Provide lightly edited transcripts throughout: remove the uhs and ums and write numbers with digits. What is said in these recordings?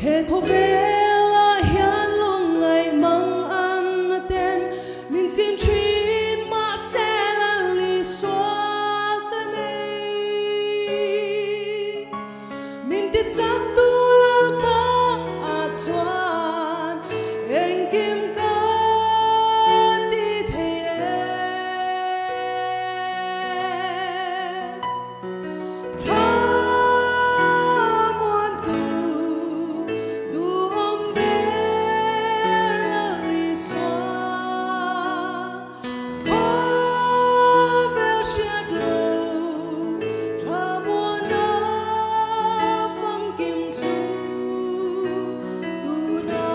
he ko vela hian lung ngai mang an na ten min chin thin ma se la li swa ka nei min ti chak tu lal pa a chuan eng kim ka ti the tha mon tu du om be la li swa ko vel shat lo tha mon na fam kim su tu na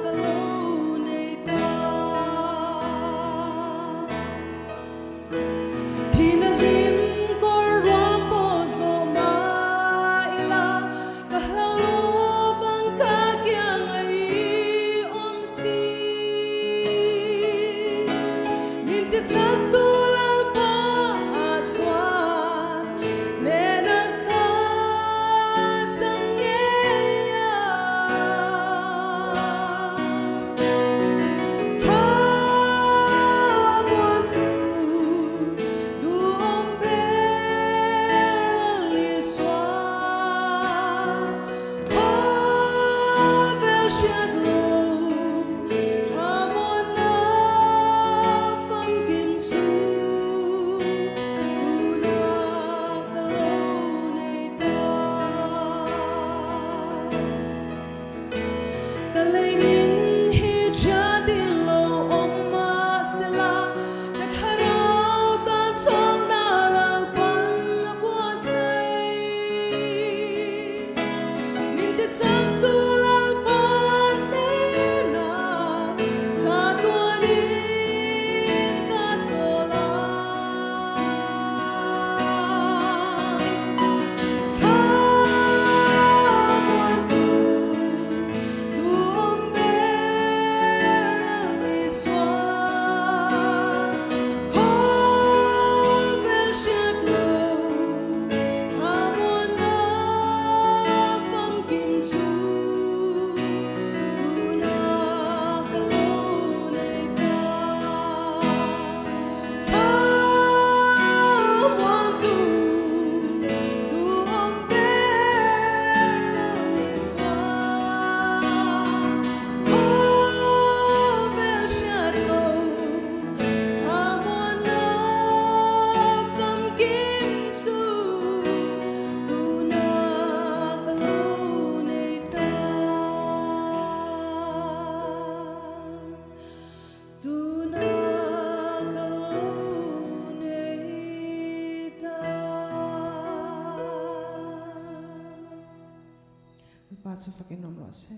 ka lo nei ta Tina lim kor rom po zo ma ila ka halo vang ka kyang ai om si min ti chak tu lal pa a chuan ne na ka chang ye ya tha mon tu du om be li swa ko vel shat lo tha mon na fam kim su du na ka lo nei ta ka lei in hi cha din lo om ma se la ka tharau tan sol na lal pan na bua chai min ti chak tu lal pan ne na sa tuan in ka chola tha mon tu du om be la li swa ko vel shat lo tha mon na fam kim su du na ka lo nei ta tha mon tu du om be la li swa ko vel shat lo tha mon na fam kim su du na ka lo nei ta du na ka lo nei ta Ba chu fakin nom lo se